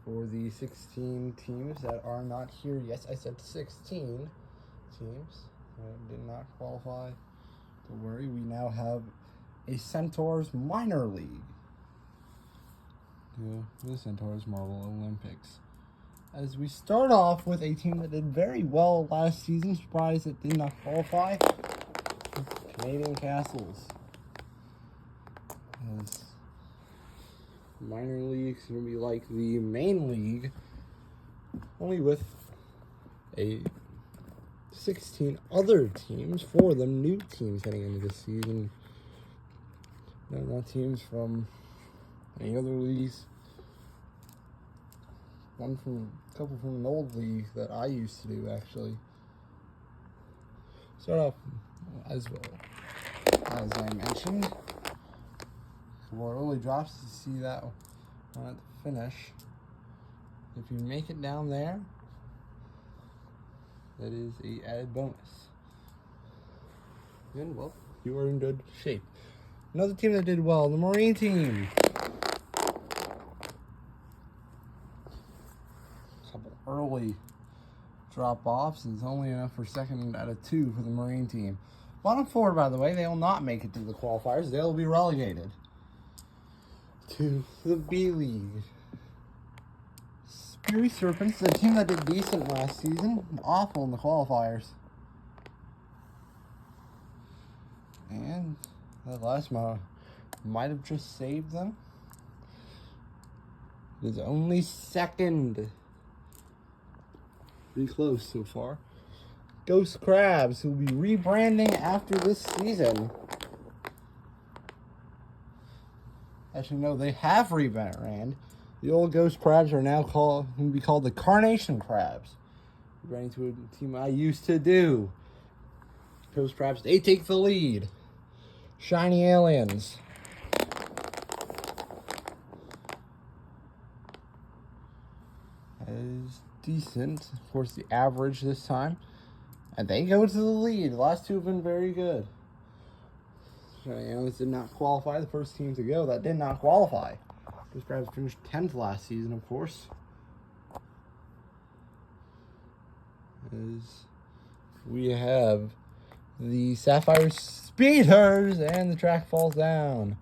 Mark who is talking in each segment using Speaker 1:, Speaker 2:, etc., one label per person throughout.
Speaker 1: for the 16 teams that are not here. Yes, I said 16 teams that did not qualify. Don't worry, we now have a Centaurs minor league. The Centaurs Marvel Olympics. As we start off with a team that did very well last season, surprised it did not qualify, Canadian Castles. As minor league is going to be like the main league, only with a 16 other teams, 4 of them new teams heading into this season. No, not teams from any other leagues. A couple from an old league that I used to do, actually. Start off as well, as I mentioned. More early drops to see that one at the finish. If you make it down there, that is a added bonus. And well, you are in good shape. Another team that did well, the Marine team. Couple early drop-offs is only enough for second out of 2 for the Marine team. Bottom 4, by the way, they will not make it to the qualifiers. They will be relegated to the B League. Speary Serpents, the team that did decent last season, awful in the qualifiers. And that last one might have just saved them. It is only second. Pretty close so far. Ghost Crabs, who will be rebranding after this season. Actually, no, they have rebranded. The old Ghost Crabs are now going to be called the Carnation Crabs. Running to a team I used to do. Ghost Crabs, they take the lead. Shiny Aliens. That is decent. Of course, the average this time. And they go to the lead. The last 2 have been very good. Shiny Aliens did not qualify. The first team to go that did not qualify. Ghost Crabs finished 10th last season, of course. As we have the Sapphire Speeders, and the track falls down.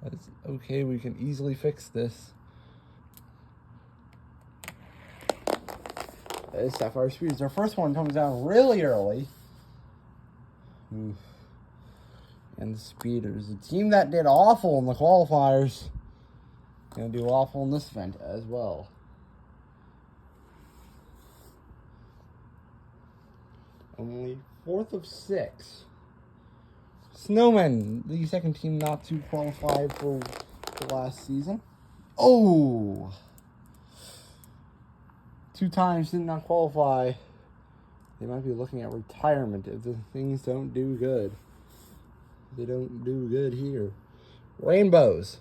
Speaker 1: That's okay, we can easily fix this. That is Sapphire Speeders. Our first one comes down really early. Oof. And the Speeders, a team that did awful in the qualifiers, going to do awful in this event as well. Only 4th of 6. Snowmen, the second team not to qualify for the last season. Oh! 2 times did not qualify. They might be looking at retirement if the things don't do good. They don't do good here. Rainbows.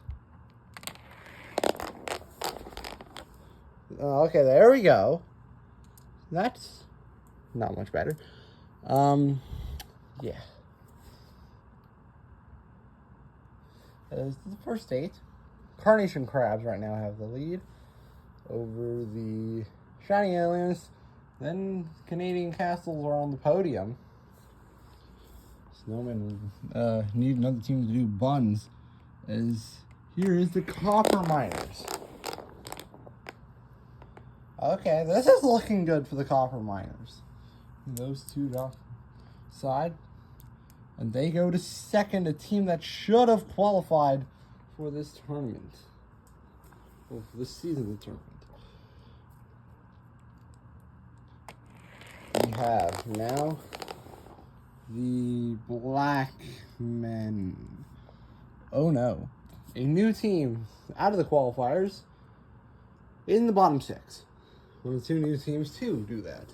Speaker 1: Okay, there we go. That's not much better. Yeah. As the first 8, Carnation Crabs right now have the lead over the Shiny Aliens. Then Canadian Castles are on the podium. Snowmen need another team to do buns. As here is the Copper Miners. Okay, this is looking good for the Copper Miners. Those 2 outside. And they go to second, a team that should have qualified for this tournament. Well, for this season of the tournament. We have now the Black Men. Oh no. A new team out of the qualifiers in the bottom 6. One of the 2 new teams to do that.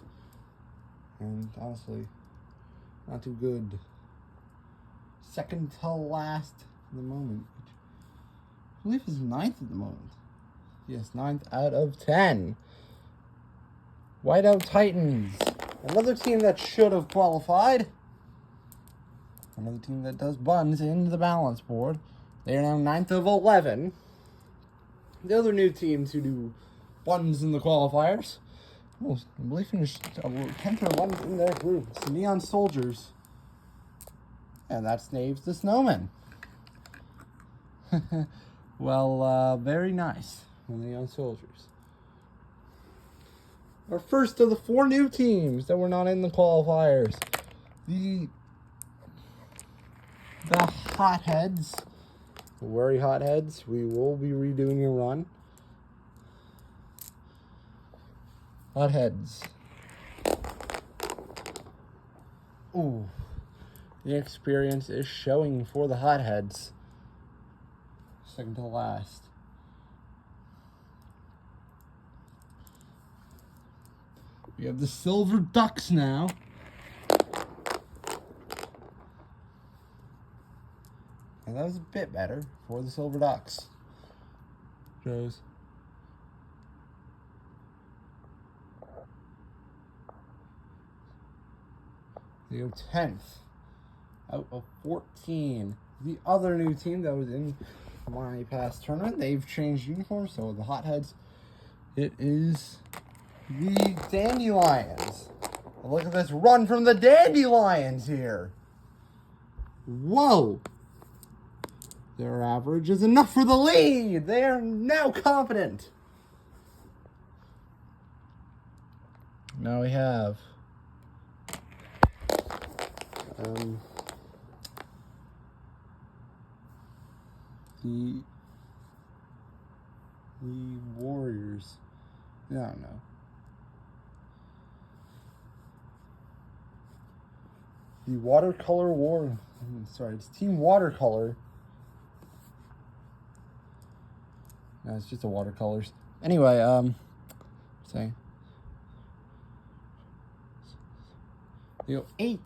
Speaker 1: And honestly, not too good. Second to last at the moment. I believe is 9th at the moment. Yes, 9th out of 10. Whiteout Titans. Another team that should have qualified. Another team that does buns in the balance board. They are now 9th of 11. The other new team to do ones in the qualifiers. Well, I believe finished 10th or 11th in their group. It's the Neon Soldiers. And that's Snaves the Snowman. Well, very nice. The Neon Soldiers. Our first of the 4 new teams that were not in the qualifiers. The Hotheads. The Worry Hotheads. We will be redoing a run. Hotheads. Ooh. The experience is showing for the Hotheads. Second to last. We have the Silver Ducks now. And that was a bit better for the Silver Ducks. Shows. They go 10th out of 14. The other new team that was in my past tournament, they've changed uniforms, so the Hotheads, it is the Dandelions. Look at this run from the Dandelions here. Whoa. Their average is enough for the lead. They are now confident. Now we have the Warriors. I don't know. The Watercolor War. Sorry, it's Team Watercolor. No, it's just the watercolors. Anyway, say they go 8th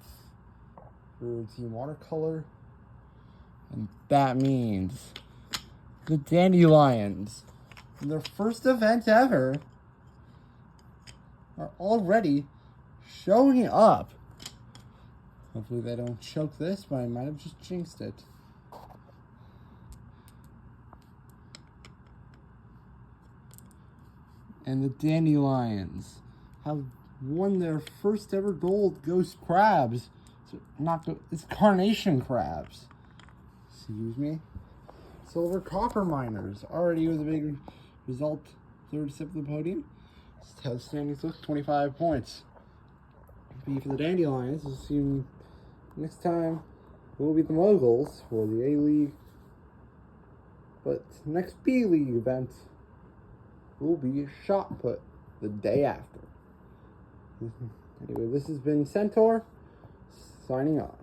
Speaker 1: for Team Watercolor, and that means the Dandelions, in their first event ever, are already showing up. Hopefully they don't choke this, but I might have just jinxed it. And the Dandelions have won their first ever gold Ghost Crabs. So it's Carnation Crabs. Excuse me. Silver Copper Miners, already with a big result, 3rd step of the podium. Standings look 25 points. B for the Dandelions. We'll see you next time. We'll be the Moguls for the A League. But next B League event will be shot put the day after. Anyway, this has been Centaur, signing off.